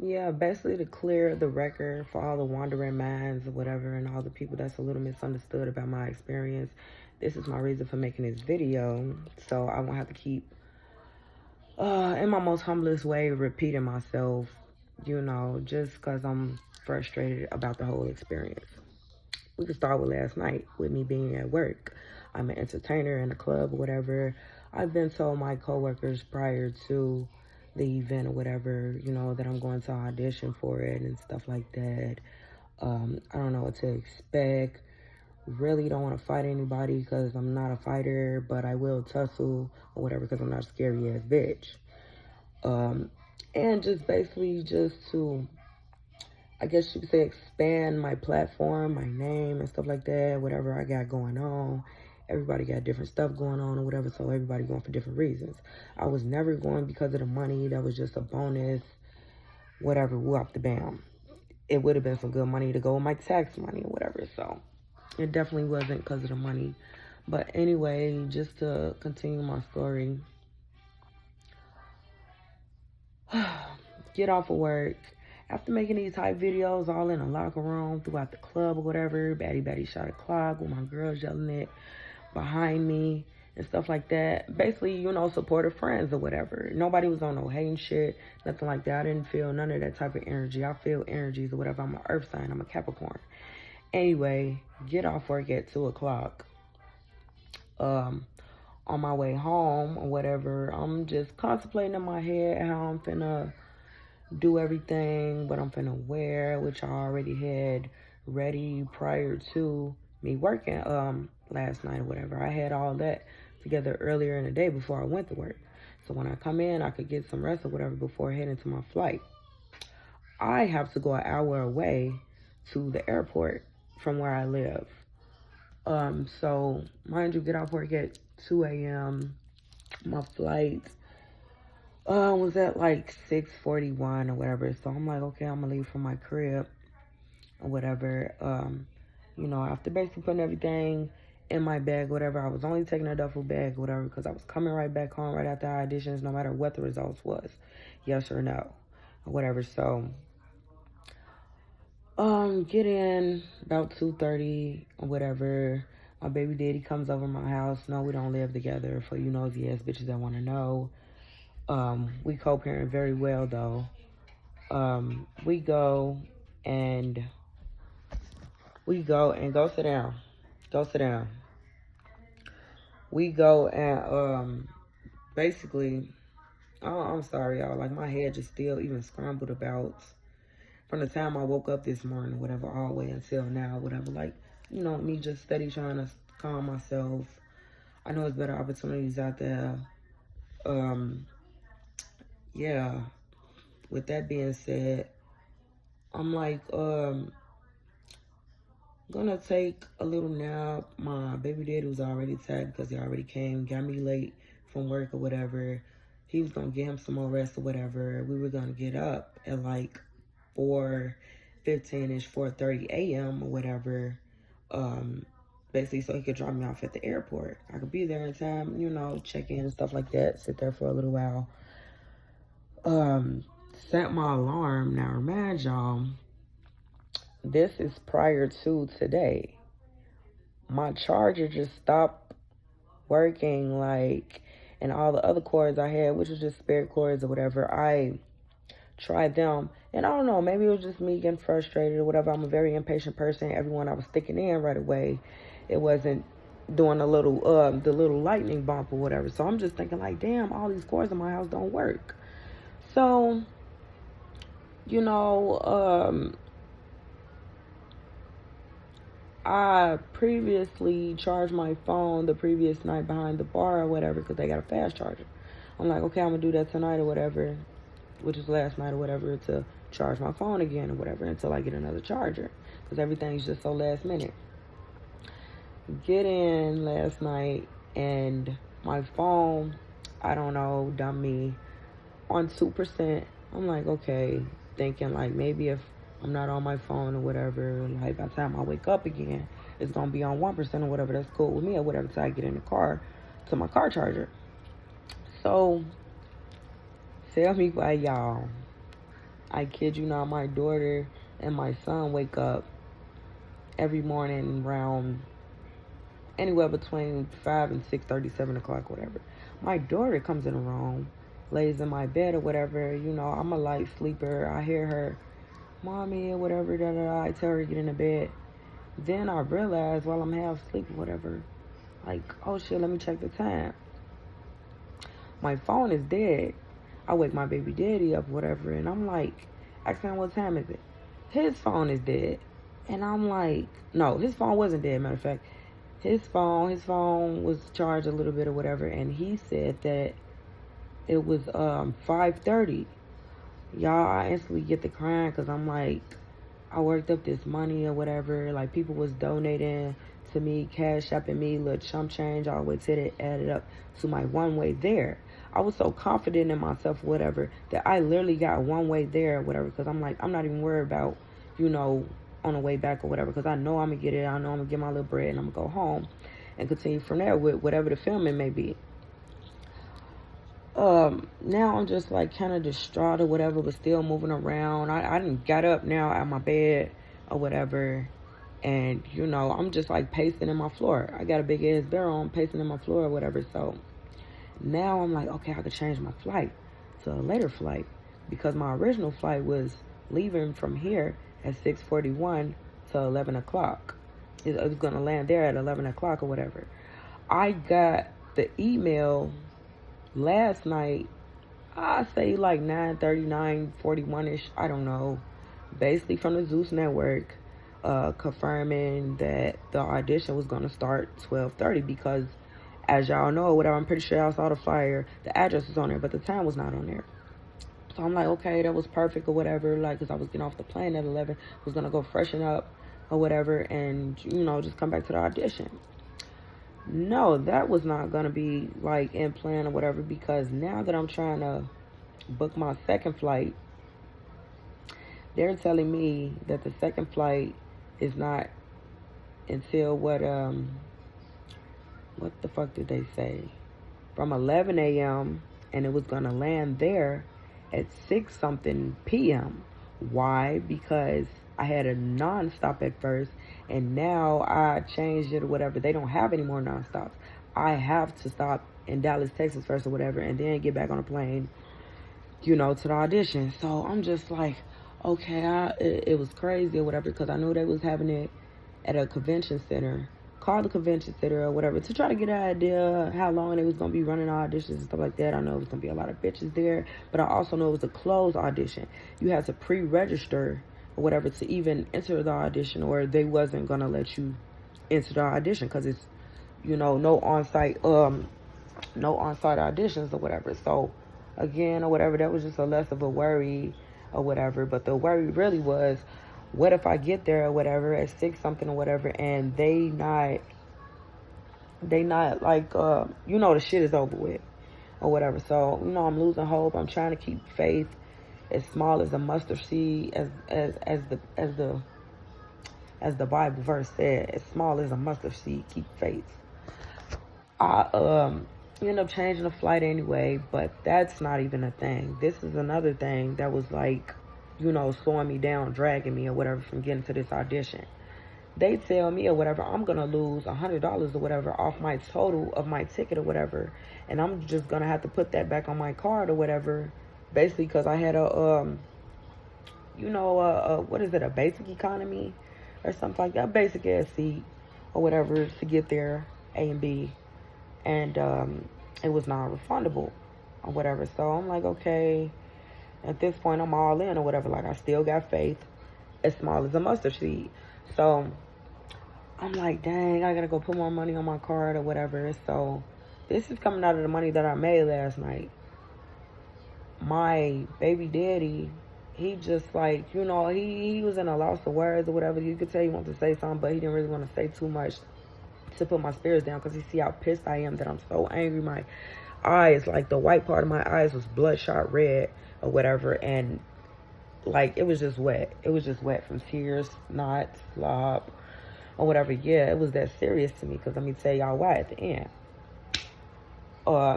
Yeah, basically to clear the record for all the wandering minds or whatever and all the people that's a little misunderstood about my experience. This is my reason for making this video. So I won't have to keep, in my most humblest way, repeating myself, just because I'm frustrated about the whole experience. We could start with last night with me being at work. I'm an entertainer in a club or whatever. I've been told my coworkers prior to the event or whatever, that I'm going to audition for it and stuff like that. I don't know what to expect. Really don't want to fight anybody because I'm not a fighter, but I will tussle or whatever because I'm not a scary ass bitch. And just basically just to, I guess you could say, expand my platform, my name and stuff like that, whatever I got going on. Everybody got different stuff going on or whatever, so everybody going for different reasons. I was never going because of the money. That was just a bonus, whatever, whoop the bam. It would have been some good money to go with my tax money or whatever, so it definitely wasn't because of the money. But anyway, just to continue my story, get off of work. After making these type videos all in a locker room, throughout the club or whatever, baddie shot o'clock with my girls yelling it behind me and stuff like that. Basically, supportive friends or whatever. Nobody was on no hating shit, nothing like that. I didn't feel none of that type of energy. I feel energies or whatever. I'm an earth sign. I'm a Capricorn. Anyway, get off work at 2 o'clock. On my way home or whatever, I'm just contemplating in my head how I'm finna do everything, what I'm finna wear, which I already had ready prior to me working last night or whatever. I had all that together earlier in the day before I went to work. So when I come in, I could get some rest or whatever before heading to my flight. I have to go an hour away to the airport from where I live. So mind you, get off work at 2 a.m. My flight was at like 6:41 or whatever. So I'm like, okay, I'm gonna leave from my crib or whatever. After basically putting everything in my bag, whatever, I was only taking a duffel bag, whatever, because I was coming right back home right after auditions, no matter what the results was, yes or no, or whatever. So, get in about 2:30 or whatever. My baby daddy comes over my house. No, we don't live together. For you nosy ass bitches that want to know. We co-parent very well though. We go and go sit down. Go sit down. We go and basically, oh, I'm sorry y'all, like my head just still even scrambled about from the time I woke up this morning, whatever, all the way until now, whatever, like, me just steady trying to calm myself. I know there's better opportunities out there. Yeah, with that being said, I'm like, gonna take a little nap. My baby daddy was already tired because he already came, got me late from work or whatever. He was gonna get him some more rest or whatever. We were gonna get up at like 4:15ish, 4:30 a.m. or whatever. Basically so he could drop me off at the airport. I could be there in time, check in and stuff like that, sit there for a little while. Set my alarm. Now remind y'all, this is prior to today. My charger just stopped working, like, and all the other cords I had, which was just spare cords or whatever, I tried them, and I don't know, maybe it was just me getting frustrated or whatever. I'm a very impatient person. Everyone I was sticking in right away, it wasn't doing the little lightning bump or whatever. So I'm just thinking like, damn, all these cords in my house don't work. So, I previously charged my phone the previous night behind the bar or whatever because they got a fast charger. I'm like, okay, I'm going to do that tonight or whatever, which is last night or whatever, to charge my phone again or whatever until I get another charger because everything's just so last minute. Get in last night and my phone, I don't know, dumped me on 2%. I'm like, okay, thinking like maybe if I'm not on my phone or whatever, like by the time I wake up again, it's gonna be on 1% or whatever. That's cool with me or whatever till I get in the car to my car charger. So tell me why y'all I kid you not, my daughter and my son wake up every morning around anywhere between 5 and 6:30, 7 o'clock, whatever. My daughter comes in the room, lays in my bed or whatever. I'm a light sleeper. I hear her, mommy or whatever, da, da, da. I tell her to get in the bed. Then I realize while I'm half asleep or whatever, like, oh shit, let me check the time. My phone is dead. I wake my baby daddy up, whatever, and I'm like, asking him what time is it. His phone is dead. And I'm like, no, his phone wasn't dead, matter of fact. His phone was charged a little bit or whatever, and he said that it was 5:30. Y'all, I instantly get the crying because I'm like, I worked up this money or whatever. Like, people was donating to me, cash apping me, little chump change all the way till it added up to my one way there. I was so confident in myself or whatever that I literally got one way there or whatever, because I'm like, I'm not even worried about, on the way back or whatever, because I know I'm going to get it. I know I'm going to get my little bread and I'm going to go home and continue from there with whatever the filming may be. Now I'm just like kind of distraught or whatever, but still moving around. I didn't got up now out of my bed or whatever, and I'm just like pacing in my floor. I got a big ass barrel on, pacing in my floor or whatever. So now I'm like, okay, I could change my flight to a later flight, because my original flight was leaving from here at 6:41 to 11 o'clock. It was gonna land there at 11 o'clock or whatever. I got the email last night, I say like 9:30, 9:41-ish, I don't know, basically from the Zeus Network, confirming that the audition was going to start 12:30, because as y'all know, whatever, I'm pretty sure y'all saw the flyer, the address was on there, but the time was not on there. So I'm like, okay, that was perfect or whatever, like, because I was getting off the plane at 11, was going to go freshen up or whatever, and, just come back to the audition. No, that was not going to be, like, in plan or whatever, because now that I'm trying to book my second flight, they're telling me that the second flight is not until what the fuck did they say? From 11 a.m., and it was going to land there at 6-something p.m. Why? Because I had a non-stop at first, and now I changed it or whatever. They don't have any more non-stops. I have to stop in Dallas, Texas first or whatever, and then get back on a plane, to the audition. So I'm just like, okay, it was crazy or whatever, because I knew they was having it at a convention center. Called the convention center or whatever to try to get an idea how long it was going to be running auditions and stuff like that. I know it was going to be a lot of bitches there, but I also know it was a closed audition. You had to pre-register or whatever to even enter the audition, or they wasn't going to let you enter the audition, because it's, no on-site auditions or whatever. So again or whatever, that was just a less of a worry or whatever. But the worry really was, what if I get there or whatever at 6-something or whatever, and they not like, the shit is over with or whatever. So, I'm losing hope. I'm trying to keep faith as small as a mustard seed, as the Bible verse said, as small as a mustard seed, keep faith. I end up changing the flight anyway, but that's not even a thing. This is another thing that was like, slowing me down, dragging me or whatever from getting to this audition. They tell me or whatever, I'm going to lose $100 or whatever off my total of my ticket or whatever. And I'm just going to have to put that back on my card or whatever. Basically, because I had a basic economy or something like that. Basic ass seat or whatever to get there, A and B. And it was non-refundable or whatever. So I'm like, okay, at this point, I'm all in or whatever. Like, I still got faith as small as a mustard seed. So I'm like, dang, I gotta go put more money on my card or whatever. So this is coming out of the money that I made last night. My baby daddy, he just like, he was in a loss of words or whatever. You could tell he wanted to say something, but he didn't really want to say too much to put my spirits down, because he see how pissed I am, that I'm so angry. My eyes, like the white part of my eyes was bloodshot red or whatever, and like it was just wet. It was just wet from tears, snot, slop, or whatever. Yeah, it was that serious to me, because let me tell y'all why at the end.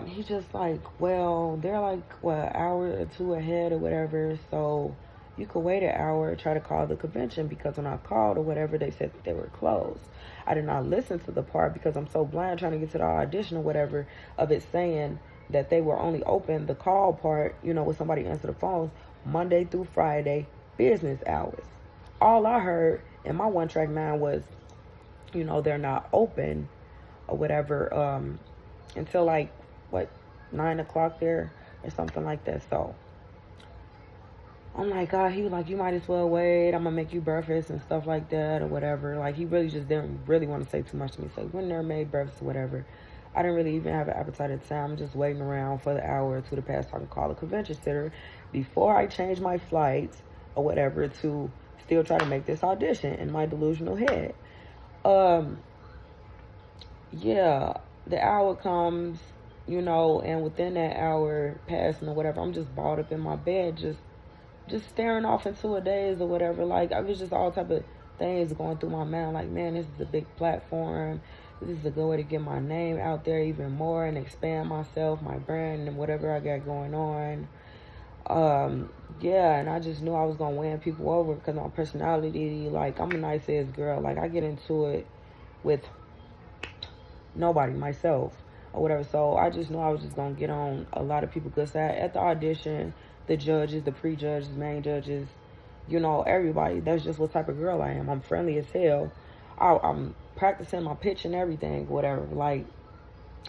He just like, well, they're like, what, an hour or two ahead or whatever, so you could wait an hour, try to call the convention, because when I called or whatever, they said that they were closed. I did not listen to the part because I'm so blind trying to get to the audition or whatever of it saying that they were only open, the call part, you know, with somebody answer the phones, Monday through Friday, business hours. All I heard in my one track mind was, you know, they're not open or whatever until like, what, 9 o'clock there or something like that. So I'm like, God, he was like, you might as well wait. I'm going to make you breakfast and stuff like that or whatever. Like, he really just didn't really want to say too much to me. So when they're made breakfast or whatever, I didn't really even have an appetite at the time. I'm just waiting around for the hour or two to pass so I can call the convention center before I change my flights or whatever to still try to make this audition in my delusional head. Yeah, the hour comes, you know, and within that hour passing or whatever, I'm just balled up in my bed, just staring off into a daze or whatever. Like, I was just all type of things going through my mind. Like, man, this is a big platform. This is a good way to get my name out there even more and expand myself, my brand, and whatever I got going on. Yeah, and I just knew I was going to win people over because my personality, like, I'm a nice-ass girl. Like, I get into it with nobody, myself, or whatever. So I just knew I was just going to get on a lot of people's good side. At the audition, the judges, the pre-judges, main judges, you know, everybody. That's just what type of girl I am. I'm friendly as hell. I'm practicing my pitch and everything, whatever. Like,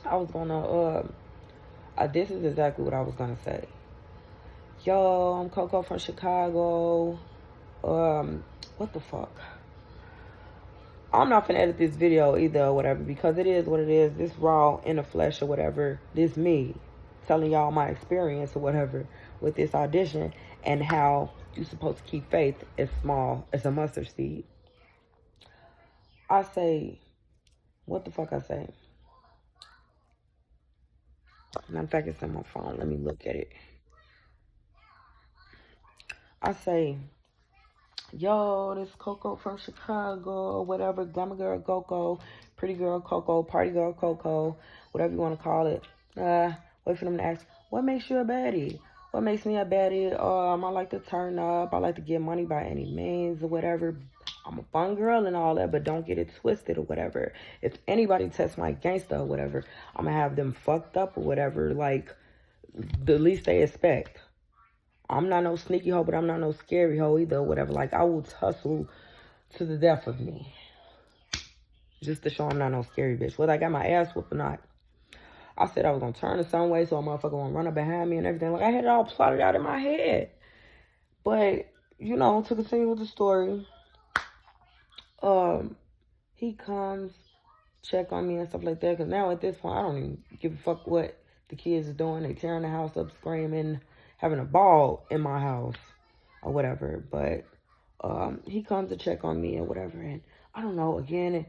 I was going to, this is exactly what I was going to say. Yo, I'm Coco from Chicago. What the fuck? I'm not gonna edit this video either or whatever because it is what it is. This raw in the flesh or whatever. This me telling y'all my experience or whatever with this audition and how you're supposed to keep faith as small as a mustard seed. I say, what the fuck I say? Matter of fact, it's on my phone. Let me look at it. I say, yo, this Coco from Chicago or whatever, glamour girl Coco, pretty girl Coco, party girl Coco, whatever you want to call it. Wait for them to ask, what makes you a baddie? What makes me a baddie? I like to turn up. I like to get money by any means or whatever. I'm a fun girl and all that, but don't get it twisted or whatever. If anybody tests my gangsta or whatever, I'm going to have them fucked up or whatever, like the least they expect. I'm not no sneaky hoe, but I'm not no scary hoe either or whatever. Like, I will tussle to the death of me. Just to show I'm not no scary bitch. Whether I got my ass whooped or not. I said I was going to turn it some way so a motherfucker won't run up behind me and everything. Like, I had it all plotted out in my head. But, you know, to continue with the story, he comes, check on me and stuff like that. Because now at this point, I don't even give a fuck what the kids are doing. They tearing the house up, screaming, having a ball in my house or whatever. But he comes to check on me or whatever. And I don't know, again,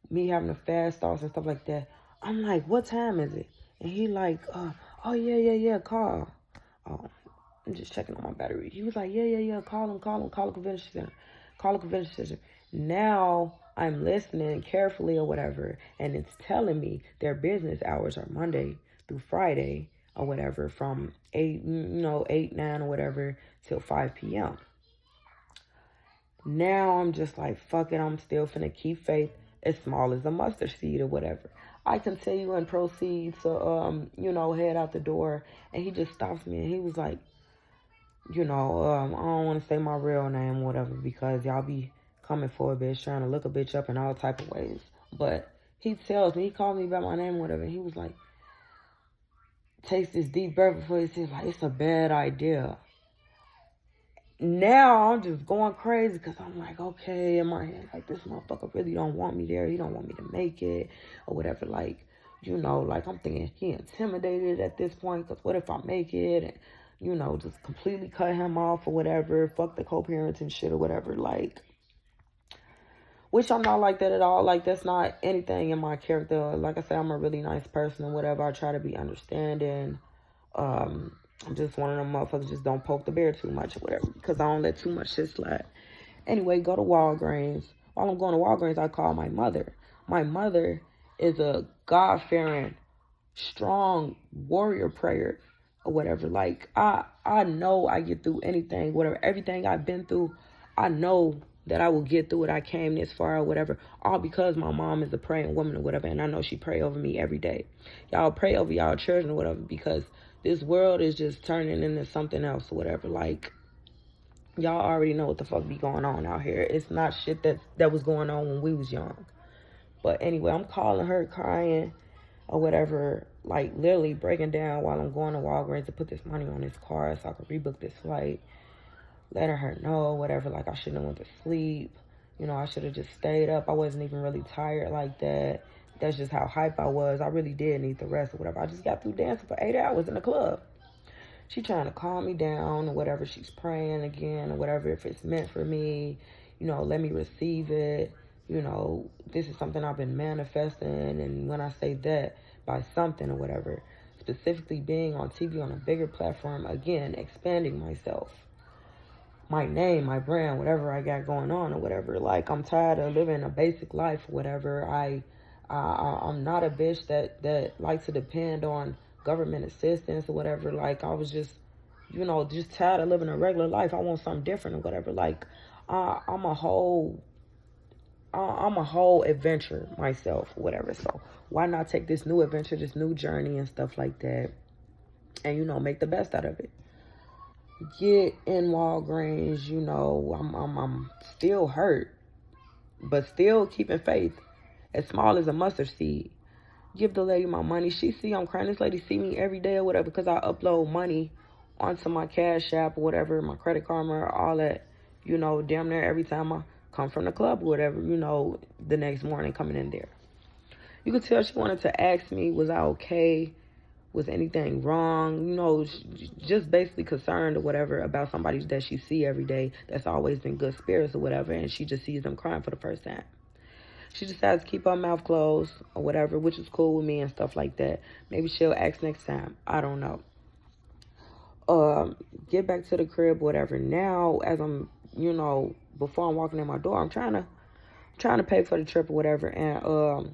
me having a fast thoughts and stuff like that. I'm like, what time is it? And he like, oh, yeah, call. Oh, I'm just checking on my battery. He was like, yeah, call the convention center. Call the convention center. Now I'm listening carefully or whatever. And it's telling me their business hours are Monday through Friday or whatever from 8, 9 or whatever till 5 p.m. Now I'm just like, fuck it, I'm still finna keep faith as small as a mustard seed or whatever. I continue and proceed to, head out the door. And he just stops me and he was like, I don't want to say my real name or whatever because y'all be coming for a bitch, trying to look a bitch up in all type of ways. But he tells me, he called me by my name or whatever. And he was like, takes this deep breath before he says, like, it's a bad idea. Now I'm just going crazy because I'm like, okay, in my head, like, this motherfucker really don't want me there. He don't want me to make it or whatever. Like, like, I'm thinking he intimidated at this point because what if I make it and, just completely cut him off or whatever. Fuck the co-parenting shit or whatever. Like, which I'm not like that at all. Like, that's not anything in my character. Like I said, I'm a really nice person or whatever. I try to be understanding. I'm just one of them motherfuckers just don't poke the bear too much or whatever because I don't let too much shit slide. Anyway, go to Walgreens. While I'm going to Walgreens, I call my mother. My mother is a God-fearing, strong warrior prayer or whatever. Like, I know I get through anything, whatever, everything I've been through, I know that I will get through it. I came this far or whatever, all because my mom is a praying woman or whatever, and I know she pray over me every day. Y'all pray over y'all children or whatever, because this world is just turning into something else or whatever. Like, y'all already know what the fuck be going on out here. It's not shit that was going on when we was young. But anyway, I'm calling her crying or whatever, like literally breaking down while I'm going to Walgreens to put this money on this card so I can rebook this flight. Letting her know, whatever, like I shouldn't have went to sleep. You know, I should have just stayed up. I wasn't even really tired like that. That's just how hype I was. I really did need the rest or whatever. I just got through dancing for 8 hours in the club. She trying to calm me down or whatever. She's praying again or whatever. If it's meant for me, you know, let me receive it. You know, this is something I've been manifesting. And when I say that, by something or whatever, specifically being on TV on a bigger platform, again, expanding myself, my name, my brand, whatever I got going on or whatever. Like, I'm tired of living a basic life or whatever. I'm not a bitch that likes to depend on government assistance or whatever. Like, I was just, you know, just tired of living a regular life. I want something different or whatever. Like, I'm a whole adventure myself or whatever. So why not take this new adventure, this new journey and stuff like that, and, you know, make the best out of it. Get in Walgreens, you know, I'm still hurt, but still keeping faith, as small as a mustard seed. Give the lady my money. She see I'm crying. This lady see me every day or whatever, because I upload money onto my Cash App or whatever, my Credit Karma, all that, you know, damn near every time I come from the club or whatever, you know, the next morning coming in there. You could tell she wanted to ask me, was I okay? Was anything wrong? You know, just basically concerned or whatever about somebody that she see every day that's always in good spirits or whatever, and she just sees them crying for the first time. She decides to keep her mouth closed or whatever, which is cool with me and stuff like that. Maybe she'll ask next time. I don't know. Get back to the crib, whatever. Now, as I'm, you know, before I'm walking in my door, I'm trying to pay for the trip or whatever, and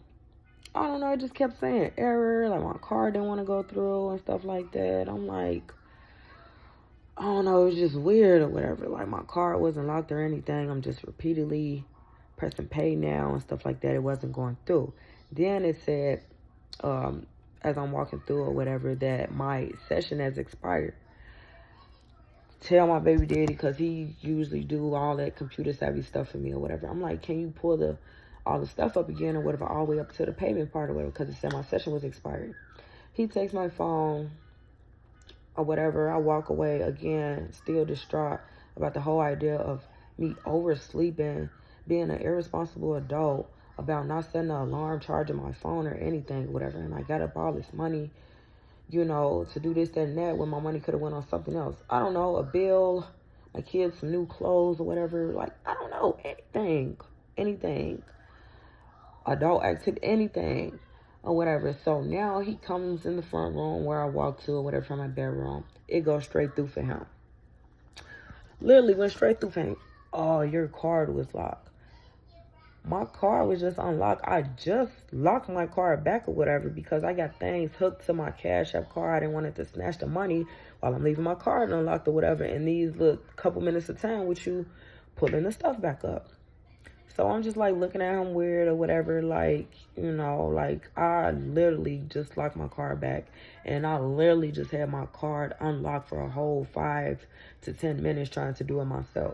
I don't know, I just kept saying error, like my car didn't want to go through and stuff like that. I'm like, I don't know, it was just weird or whatever. Like, my car wasn't locked or anything. I'm just repeatedly pressing pay now and stuff like that. It wasn't going through. Then it said, as I'm walking through or whatever, that my session has expired. Tell my baby daddy, because he usually do all that computer savvy stuff for me or whatever. I'm like, can you pull all the stuff up again or whatever, all the way up to the payment part or whatever, because it said my session was expired. He takes my phone or whatever. I walk away again, still distraught about the whole idea of me oversleeping, being an irresponsible adult, about not setting an alarm, charging my phone or anything, whatever. And I got up all this money, you know, to do this, that, and that, when my money could have went on something else. I don't know, a bill, my kids some new clothes or whatever. Like, I don't know, anything. Adult activity, anything or whatever. So now he comes in the front room where I walk to or whatever, from my bedroom. It goes straight through for him. Literally went straight through for him. Oh, your card was locked. My car was just unlocked. I just locked my car back or whatever, because I got things hooked to my Cash App card. I didn't want it to snatch the money while I'm leaving my card unlocked or whatever. And these little couple minutes of time with you pulling the stuff back up. So I'm just like looking at him weird or whatever, like, you know, like I literally just locked my car back, and I literally just had my card unlocked for a whole 5 to 10 minutes trying to do it myself.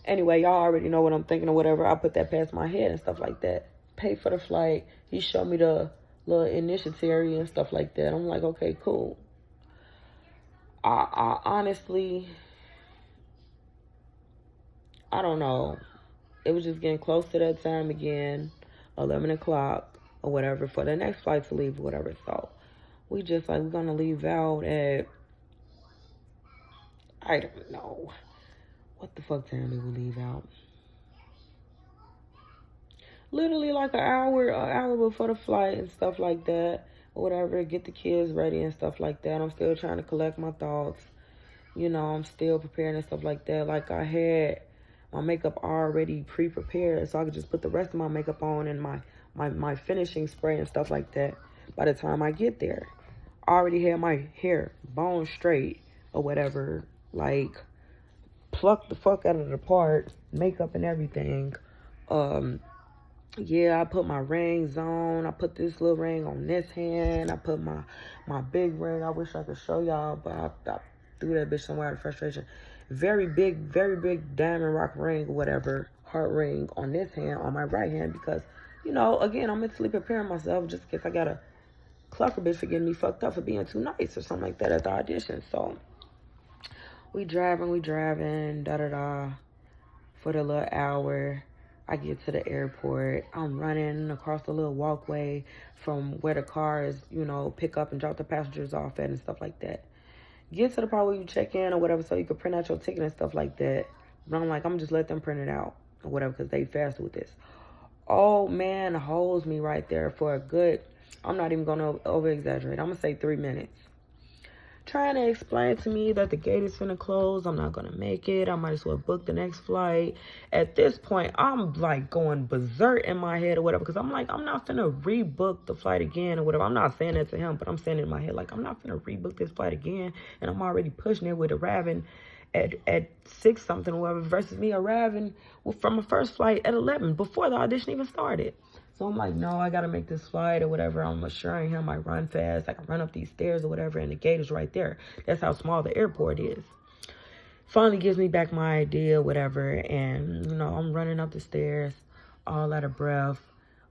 Anyway, y'all already know what I'm thinking or whatever. I put that past my head and stuff like that. Pay for the flight. He showed me the little initiatory and stuff like that. I'm like, okay, cool. I honestly, I don't know. It was just getting close to that time again, 11 o'clock or whatever, for the next flight to leave or whatever. So we just like, we're going to leave out at, I don't know. What the fuck time did we leave out? Literally like an hour before the flight and stuff like that, or whatever. Get the kids ready and stuff like that. I'm still trying to collect my thoughts. You know, I'm still preparing and stuff like that. Like, I had my makeup already pre-prepared, so I could just put the rest of my makeup on and my finishing spray and stuff like that by the time I get there. I already had my hair bone straight or whatever, like plucked the fuck out of the part, makeup and everything. Yeah, I put my rings on. I put this little ring on this hand. I put my big ring. I wish I could show y'all, but I threw that bitch somewhere out of frustration. Very big diamond rock ring, whatever, heart ring on this hand, on my right hand, because, you know, again, I'm mentally preparing myself just in case I gotta clock a bitch for getting me fucked up for being too nice or something like that at the audition. So we driving, da-da-da, for the little hour. I get to the airport. I'm running across the little walkway from where the cars, you know, pick up and drop the passengers off at and stuff like that. Get to the part where you check in or whatever so you can print out your ticket and stuff like that. But I'm like, I'm just let them print it out or whatever because they fast with this. Oh, man, holds me right there for a good, I'm not even going to over-exaggerate. I'm going to say 3 minutes. Trying to explain to me that the gate is finna close. I'm not going to make it. I might as well book the next flight. At this point, I'm like going berserk in my head or whatever. Because I'm like, I'm not finna rebook the flight again or whatever. I'm not saying that to him, but I'm saying it in my head. Like, I'm not finna rebook this flight again. And I'm already pushing it with arriving at 6 something or whatever. Versus me arriving from a first flight at 11 before the audition even started. So I'm like, no, I got to make this flight or whatever. I'm assuring him I run fast. I can run up these stairs or whatever. And the gate is right there. That's how small the airport is. Finally gives me back my idea, whatever. And, you know, I'm running up the stairs, all out of breath.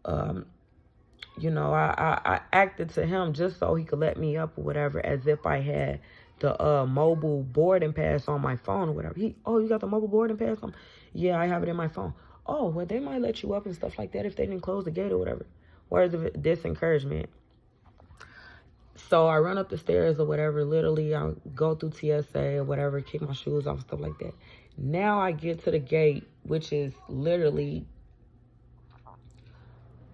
You know, I acted to him just so he could let me up or whatever, as if I had the mobile boarding pass on my phone or whatever. Oh, you got the mobile boarding pass on? Yeah, I have it in my phone. Oh, well, they might let you up and stuff like that if they didn't close the gate or whatever. Words of disencouragement. So I run up the stairs or whatever. Literally, I go through TSA or whatever, kick my shoes off, stuff like that. Now I get to the gate, which is literally,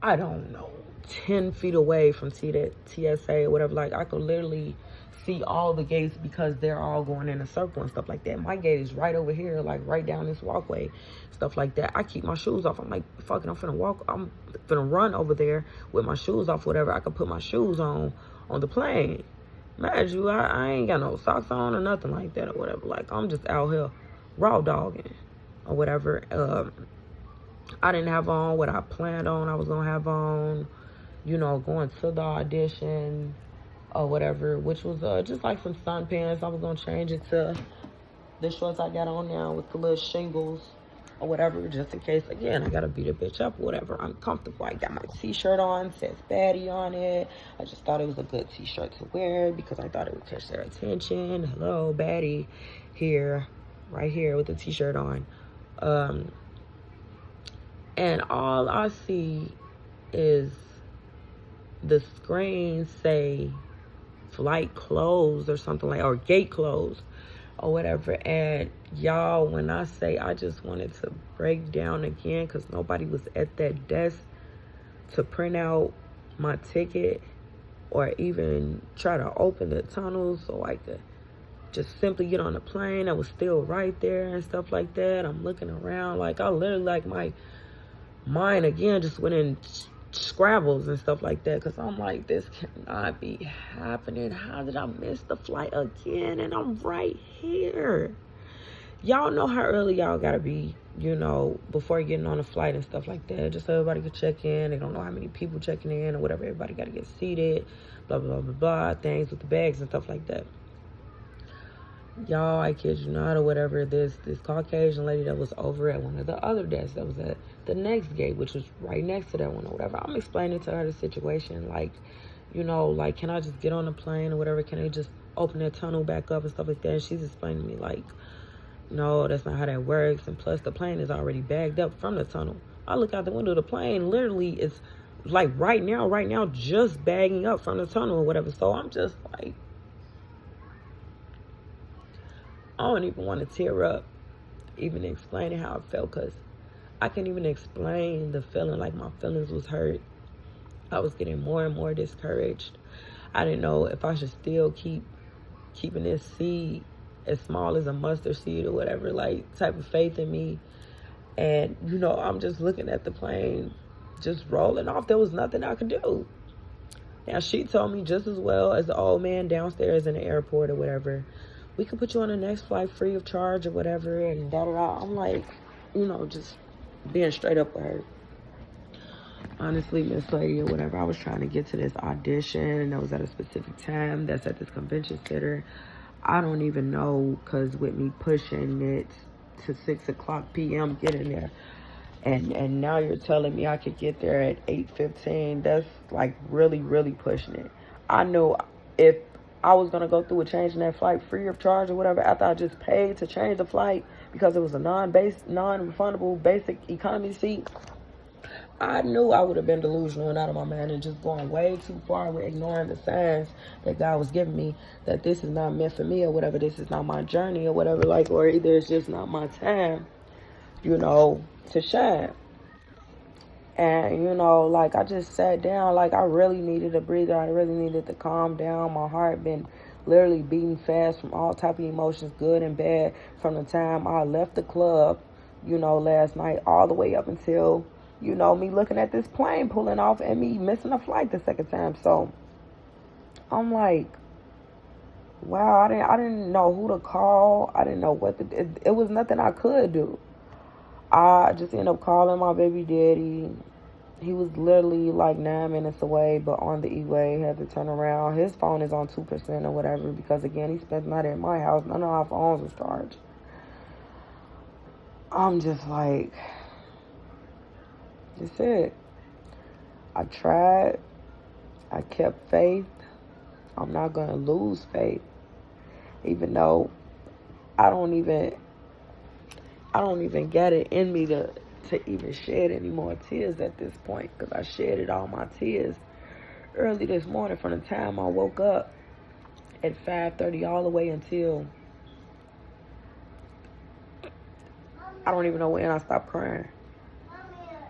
I don't know, 10 feet away from TSA or whatever. Like, I could literally see all the gates because they're all going in a circle and stuff like that. My gate is right over here, like right down this walkway, stuff like that. I keep my shoes off. I'm like, fuck it, I'm finna run over there with my shoes off, whatever. I could put my shoes on the plane. Imagine you, I ain't got no socks on or nothing like that or whatever. Like, I'm just out here raw dogging or whatever. I didn't have on what I planned on I was gonna have on, you know, going to the audition or whatever, which was just like some sun pants. I was gonna change it to the shorts I got on now with the little shingles or whatever, just in case, again, I gotta beat a bitch up or whatever. I'm comfortable. I got my t-shirt on, says Baddie on it. I just thought it was a good t-shirt to wear because I thought it would catch their attention. Hello, Baddie, here, right here with the t-shirt on. And all I see is the screen say flight closed or something like, or gate closed or whatever. And y'all, when I say I just wanted to break down again because nobody was at that desk to print out my ticket or even try to open the tunnel so I could just simply get on the plane. I was still right there and stuff like that. I'm looking around, like I literally, like my mind again just went in scrabbles and stuff like that because I'm like, this cannot be happening. How did I miss the flight again? And I'm right here. Y'all know how early y'all gotta be, you know, before getting on a flight and stuff like that, just so everybody can check in. They don't know how many people checking in or whatever. Everybody gotta get seated, blah blah blah blah, things with the bags and stuff like that. Y'all, I kid you not or whatever, this Caucasian lady that was over at one of the other desks that was at the next gate, which was right next to that one or whatever. I'm explaining to her the situation, like, you know, like, can I just get on the plane or whatever? Can they just open that tunnel back up and stuff like that? And she's explaining to me, like, no, that's not how that works. And plus, the plane is already bagged up from the tunnel. I look out the window, the plane literally is, like, right now, just bagging up from the tunnel or whatever. So I'm just like, I don't even want to tear up, even explaining how I felt, because I can't even explain the feeling. Like, my feelings was hurt. I was getting more and more discouraged. I didn't know if I should still keeping this seed as small as a mustard seed or whatever, like, type of faith in me. And, you know, I'm just looking at the plane just rolling off. There was nothing I could do. And she told me just as well as the old man downstairs in the airport or whatever, we could put you on the next flight free of charge or whatever, and da-da-da. I'm like, you know, just being straight up with her. Honestly, Miss Lady or whatever, I was trying to get to this audition, and it was at a specific time. That's at this convention center. I don't even know, because with me pushing it to 6 o'clock p.m. getting there, and now you're telling me I could get there at 8:15. That's like really, really pushing it. I know if I was going to go through with changing that flight free of charge or whatever after I just paid to change the flight because it was a non-refundable basic economy seat, I knew I would have been delusional and out of my mind and just going way too far with ignoring the signs that God was giving me that this is not meant for me or whatever, this is not my journey or whatever, like, or either it's just not my time, you know, to shine. And, you know, like, I just sat down, like, I really needed a breather. I really needed to calm down. My heart been literally beating fast from all type of emotions, good and bad, from the time I left the club, you know, last night, all the way up until, you know, me looking at this plane pulling off and me missing a flight the second time. So I'm like, wow, I didn't know who to call. I didn't know what to do. It was nothing I could do. I just ended up calling my baby daddy. He was literally like 9 minutes away, but on the E-way, had to turn around. His phone is on 2% or whatever because, again, he spent the night at my house. None of our phones was charged. I'm just like, that's it. I tried. I kept faith. I'm not going to lose faith, even though I don't even get it in me to even shed any more tears at this point, because I shedded all my tears early this morning from the time I woke up at 5:30 all the way until I don't even know when I stopped crying.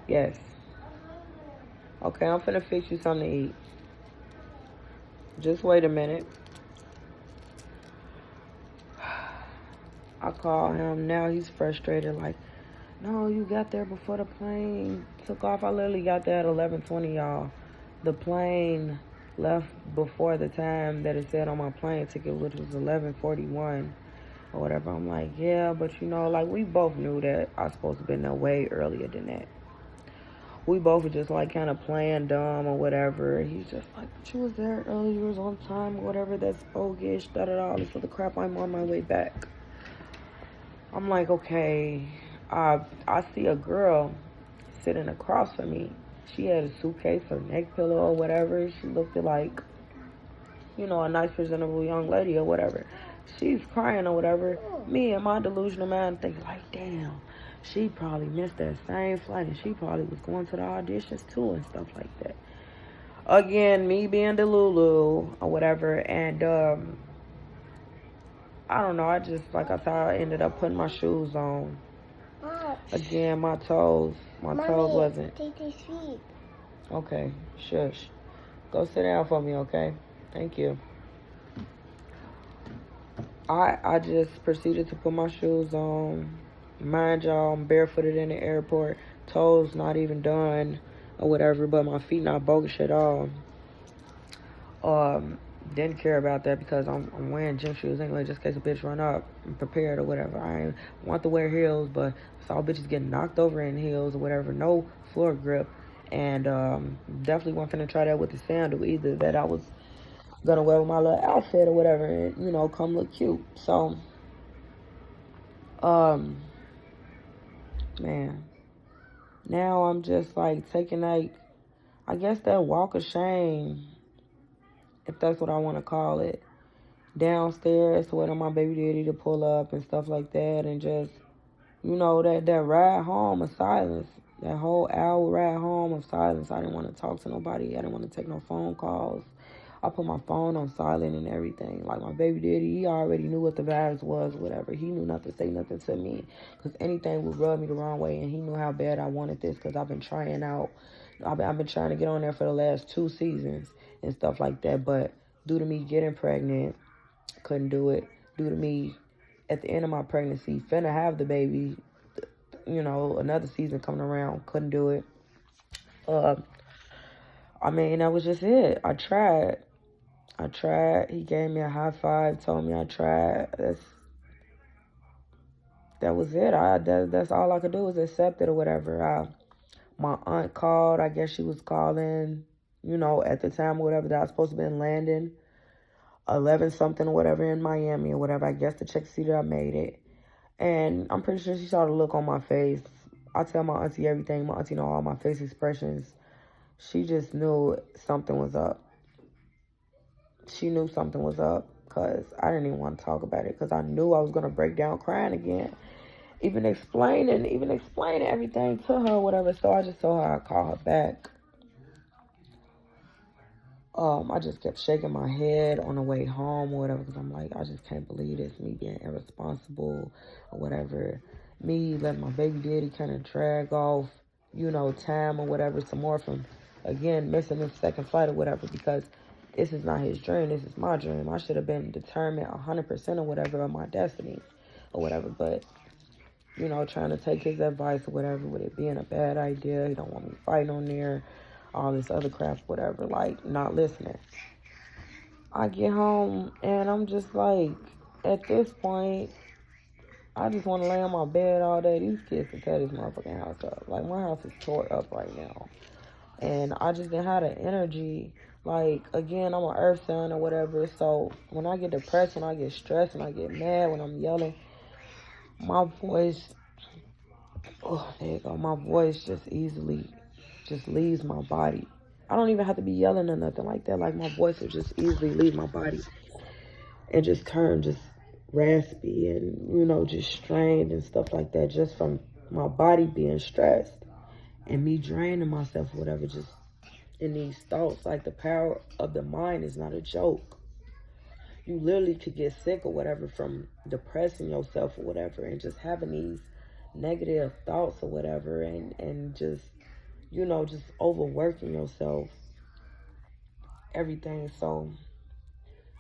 Yes. Okay, I'm finna fix you something to eat. Just wait a minute. I call him now. He's frustrated, like, no, you got there before the plane took off. I literally got there at 11:20, y'all. The plane left before the time that it said on my plane ticket, which was 11:41 or whatever. I'm like, yeah, but you know, like, we both knew that I was supposed to be there way earlier than that. We both were just like kind of playing dumb or whatever. He's just like, but you was there early, you was on time or whatever. That's bogus, da-da-da, all this other crap. I'm on my way back. I'm like, okay. I see a girl sitting across from me. She had a suitcase or neck pillow or whatever. She looked like, you know, a nice, presentable young lady or whatever. She's crying or whatever. Me and my delusional mind think like, damn, she probably missed that same flight and she probably was going to the auditions too and stuff like that. Again, me being Delulu or whatever. And I don't know. I just, like I said, I ended up putting my shoes on. Again, my toes wasn't. Take these feet. Okay, shush. Go sit down for me, okay? Thank you. I just proceeded to put my shoes on. Mind y'all, I'm barefooted in the airport. Toes not even done or whatever, but my feet not bogus at all. Didn't care about that because I'm wearing gym shoes anyway, just in case a bitch run up. I'm prepared or whatever. I want to wear heels, but I saw bitches getting knocked over in heels or whatever. No floor grip. And definitely wasn't finna try that with the sandal either, that I was gonna wear with my little outfit or whatever and, you know, come look cute. So, man, now I'm just like taking, like, I guess that walk of shame, if that's what I want to call it, downstairs, waiting on my baby daddy to pull up and stuff like that, and just, you know, that ride home of silence, that whole hour ride home of silence. I didn't want to talk to nobody. I didn't want to take no phone calls. I put my phone on silent and everything. Like, my baby daddy, he already knew what the vibes was, whatever. He knew not to say nothing to me, because anything would rub me the wrong way, and he knew how bad I wanted this, because I've been trying out. I've been trying to get on there for the last 2 seasons and stuff like that, but due to me getting pregnant, couldn't do it. Due to me, at the end of my pregnancy, finna have the baby, you know, another season coming around, couldn't do it. I mean, that was just it. I tried. He gave me a high five, told me I tried. That was it. That's all I could do was accept it or whatever. My aunt called. I guess she was calling, at the time or whatever that I was supposed to be landing 11 something or whatever in Miami or whatever. I guess to check to see that I made it. And I'm pretty sure she saw the look on my face. I tell my auntie everything. My auntie know all my face expressions. She just knew something was up. She knew something was up because I didn't even want to talk about it because I knew I was going to break down crying again. Even explaining everything to her or whatever. So I just told her I'd call her back. I just kept shaking my head on the way home or whatever because I'm like, I just can't believe this, me being irresponsible or whatever. Me letting my baby daddy kind of drag off, time or whatever, some more from, again, missing this second flight or whatever because this is not his dream. This is my dream. I should have been determined 100% or whatever of my destiny or whatever. But, trying to take his advice or whatever with it being a bad idea. He don't want me fighting on there. All this other crap, whatever, like, not listening. I get home, and I'm just like, at this point, I just want to lay on my bed all day. These kids can tear this motherfucking house up. Like, my house is tore up right now. And I just didn't have the energy. Like, again, I'm an earth sign or whatever, so when I get depressed, when I get stressed, when I get mad, when I'm yelling, my voice, my voice just easily just leaves my body. I don't even have to be yelling or nothing like that. Like, my voice will just easily leave my body and just turn just raspy and, just strained and stuff like that, just from my body being stressed and me draining myself or whatever, just in these thoughts. Like, the power of the mind is not a joke. You literally could get sick or whatever from depressing yourself or whatever and just having these negative thoughts or whatever and just just overworking yourself, everything. So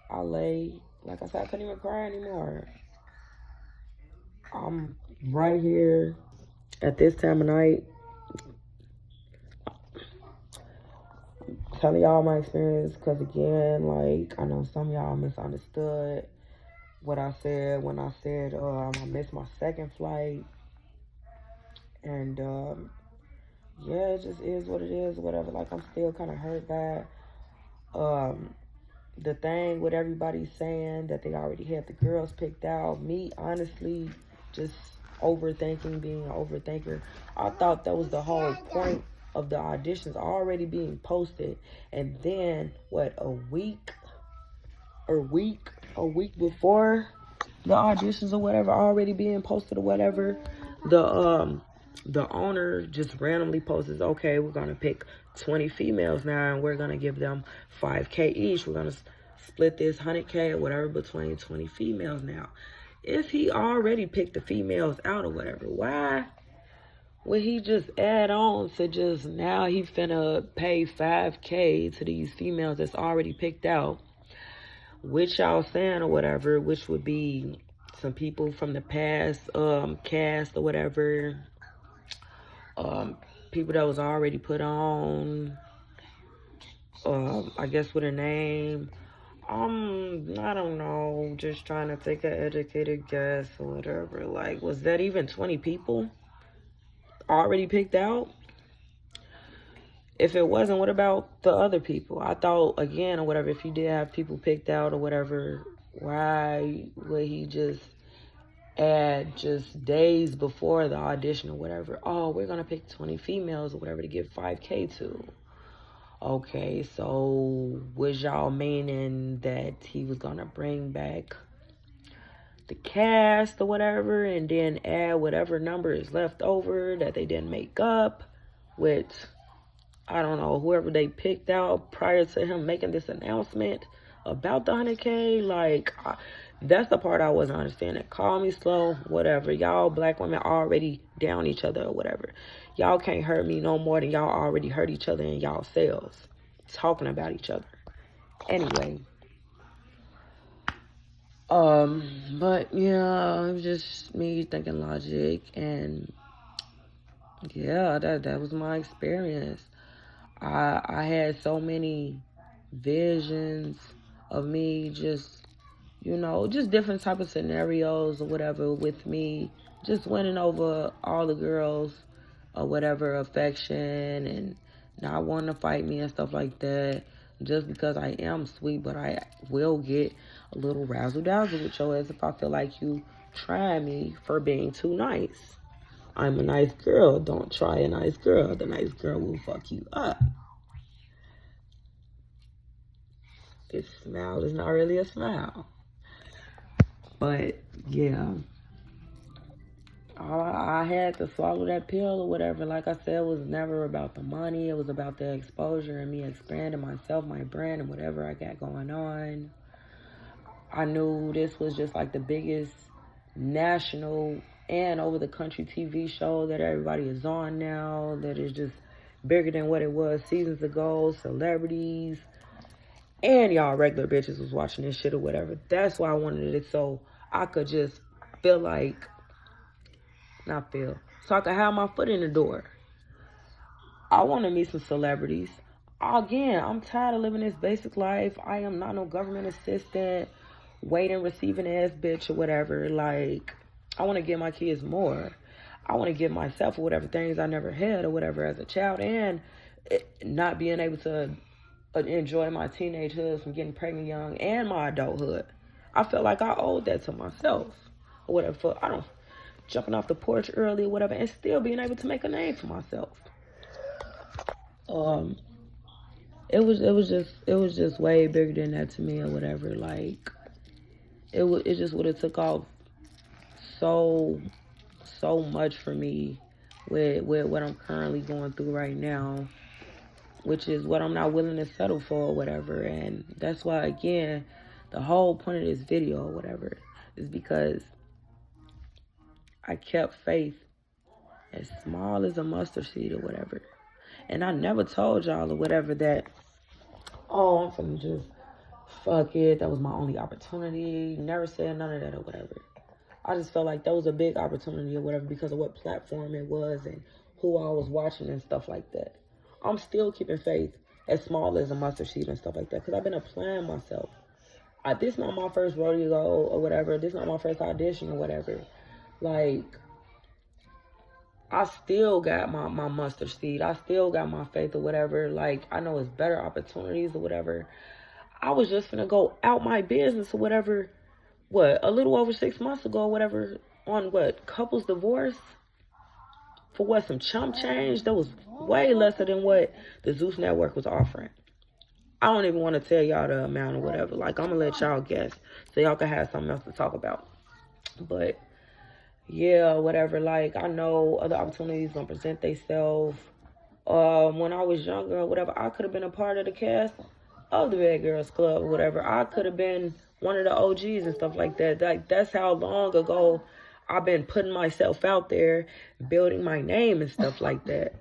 I lay, like I said, I couldn't even cry anymore. I'm right here at this time of night telling y'all my experience because, again, like, I know some of y'all misunderstood what I said when I said I missed my second flight. And yeah, it just is what it is, whatever. Like, I'm still kind of hurt by the thing with everybody saying that they already had the girls picked out. Me, honestly, just overthinking, being an overthinker. I thought that was the whole point of the auditions already being posted. And then, a week before the auditions or whatever already being posted or whatever, the owner just randomly posts, okay, we're going to pick 20 females now, and we're going to give them $5K each. We're going to split this $100K or whatever between 20 females now. If he already picked the females out or whatever, why would he just add on to just now he finna pay $5K to these females that's already picked out, which y'all saying or whatever, which would be some people from the past cast or whatever, people that was already put on, I guess with a name. I don't know, just trying to take an educated guess or whatever. Like, was that even 20 people already picked out? If it wasn't, what about the other people? I thought, again, or whatever, if he did have people picked out or whatever, why would he just add just days before the audition or whatever, oh, we're going to pick 20 females or whatever to give $5K to? Okay, so was y'all meaning that he was going to bring back the cast or whatever and then add whatever number is left over that they didn't make up with, I don't know, whoever they picked out prior to him making this announcement about the 100K? Like, that's the part I wasn't understanding. Call me slow, whatever. Y'all black women already down each other or whatever. Y'all can't hurt me no more than y'all already hurt each other in y'all selves, talking about each other. Anyway. But yeah, it was just me thinking logic, and yeah, that was my experience. I had so many visions of me just, you know, just different type of scenarios or whatever with me just winning over all the girls or whatever, affection, and not wanting to fight me and stuff like that, just because I am sweet. But I will get a little razzle dazzle with your ass if I feel like you try me for being too nice. I'm a nice girl. Don't try a nice girl. The nice girl will fuck you up. This smile is not really a smile. But yeah, I had to swallow that pill or whatever. Like I said, it was never about the money. It was about the exposure and me expanding myself, my brand, and whatever I got going on. I knew this was just like the biggest national and over the country TV show that everybody is on now, that is just bigger than what it was seasons ago. Celebrities and y'all regular bitches was watching this shit or whatever. That's why I wanted it, so I could just feel like, so I could have my foot in the door. I want to meet some celebrities. Again, I'm tired of living this basic life. I am not no government assistant, waiting, receiving ass bitch or whatever. Like, I want to give my kids more. I want to give myself or whatever things I never had or whatever as a child, and not being able to enjoy my teenagehood from getting pregnant young and my adulthood. I felt like I owed that to myself or whatever. I don't jumping off the porch early or whatever, and still being able to make a name for myself. It was just way bigger than that to me or whatever. Like, it just would have took off so much for me with what I'm currently going through right now, which is what I'm not willing to settle for or whatever. And that's why, again, the whole point of this video or whatever is because I kept faith as small as a mustard seed or whatever. And I never told y'all or whatever that, oh, I'm finna just fuck it, that was my only opportunity. Never said none of that or whatever. I just felt like that was a big opportunity or whatever because of what platform it was and who I was watching and stuff like that. I'm still keeping faith as small as a mustard seed and stuff like that because I've been applying myself. This not my first rodeo or whatever. This not my first audition or whatever. Like, I still got my mustard seed. I still got my faith or whatever. Like, I know it's better opportunities or whatever. I was just gonna go out my business or whatever, a little over 6 months ago or whatever, on couples divorce? For some chump change? That was way lesser than what the Zeus Network was offering. I don't even want to tell y'all the amount or whatever. Like, I'm gonna let y'all guess so y'all can have something else to talk about. But yeah, whatever. Like, I know other opportunities gonna present themselves. When I was younger or whatever, I could have been a part of the cast of the Bad Girls Club or whatever. I could have been one of the OGs and stuff like that. Like, that's how long ago I've been putting myself out there, building my name and stuff like that.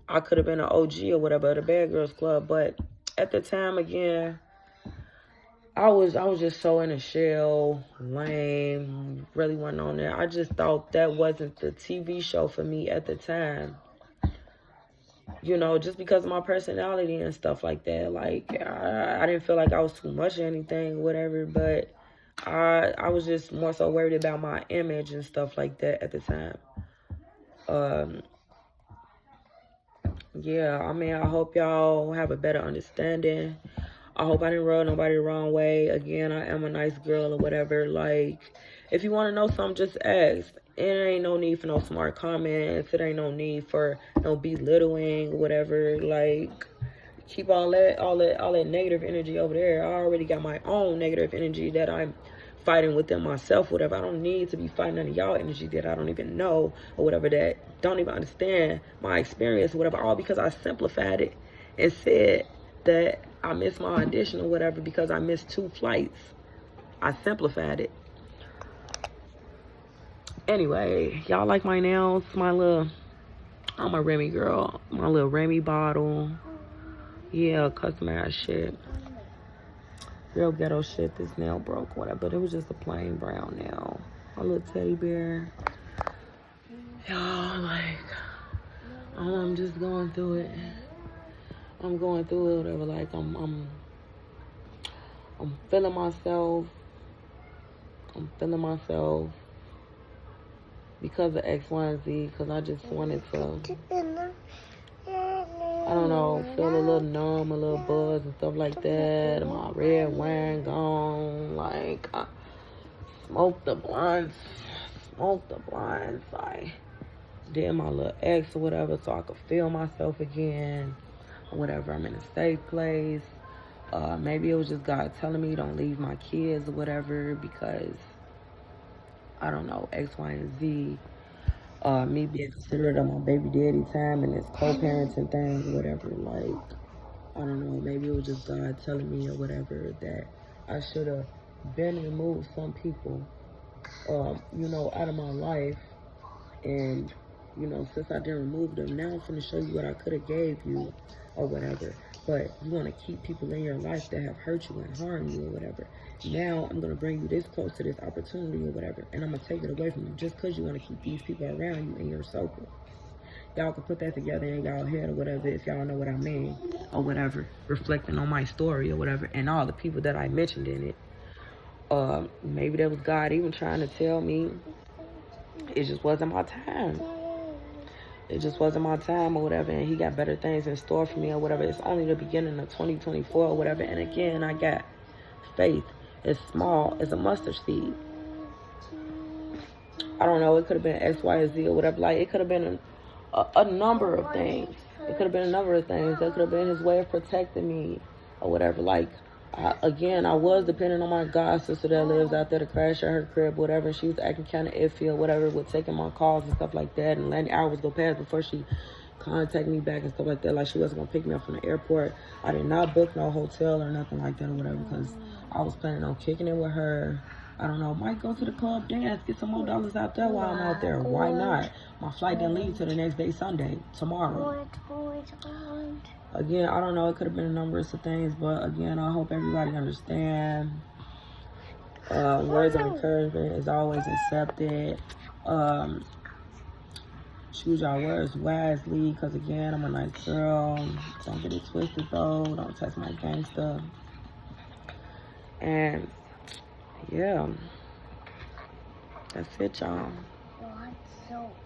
I could have been an OG or whatever of the Bad Girls Club, but at the time, again, I was just so in a shell, lame, really wasn't on there. I just thought that wasn't the TV show for me at the time. You know, just because of my personality and stuff like that. Like, I didn't feel like I was too much of anything or whatever, but I was just more so worried about my image and stuff like that at the time. Yeah, I mean, I hope y'all have a better understanding. I hope I didn't rub nobody the wrong way. Again, I am a nice girl or whatever. Like, if you want to know something, just ask. It ain't no need for no smart comments. It ain't no need for no belittling or whatever. Like, keep all that negative energy over there. I already got my own negative energy that I'm fighting within myself, whatever. I don't need to be fighting none of y'all energy that I don't even know or whatever, that don't even understand my experience or whatever, all because I simplified it and said that I missed my audition or whatever because I missed 2 flights. I simplified it. Anyway, y'all like my nails? I'm a Remy girl. My little Remy bottle. Yeah, customized shit. Real ghetto shit. This nail broke, whatever. But it was just a plain brown nail. My little teddy bear. Y'all, like, I'm just going through it. I'm going through it, whatever. Like, I'm feeling myself. I'm feeling myself because of X, Y, and Z. Because I just wanted to, I don't know, feel a little numb, a little buzz and stuff like that. My red wine gone. Like, I smoked the blunts. I did my little X or whatever so I could feel myself again. Or whatever. I'm in a safe place. Maybe it was just God telling me don't leave my kids or whatever because, I don't know, X, Y, and Z. Me being considerate of my baby daddy time and this co-parenting thing or whatever. Like, I don't know, maybe it was just God telling me or whatever that I should have been removed some people, you know, out of my life. And, you know, since I didn't remove them, now I'm going to show you what I could have gave you or whatever. But you want to keep people in your life that have hurt you and harmed you or whatever. Now I'm going to bring you this close to this opportunity or whatever. And I'm going to take it away from you just because you want to keep these people around you in your circle. Y'all can put that together in y'all head or whatever if y'all know what I mean or whatever. Reflecting on my story or whatever and all the people that I mentioned in it. Maybe that was God even trying to tell me it just wasn't my time. It just wasn't my time or whatever, and he got better things in store for me or whatever. It's only the beginning of 2024 or whatever, and again, I got faith. It's small. It's a mustard seed. I don't know. It could have been X, Y, or Z or whatever. Like, it could have been a number of things. It could have been a number of things. That could have been his way of protecting me or whatever. Like, I was depending on my god sister that lives out there to crash at her crib, whatever. She was acting kind of iffy or whatever with taking my calls and stuff like that and letting hours go past before she contacted me back and stuff like that. Like, she wasn't going to pick me up from the airport. I did not book no hotel or nothing like that or whatever because I was planning on kicking it with her. I don't know, might go to the club, dance, get some more dollars out there while I'm out there. Why not? My flight didn't leave till the next day, Sunday, tomorrow. Again, I don't know, it could have been a number of things, but again, I hope everybody understands. Words of encouragement is always accepted. Choose your words wisely, because again, I'm a nice girl. Don't get it twisted though. Don't test my gangster. And yeah, that's it, y'all.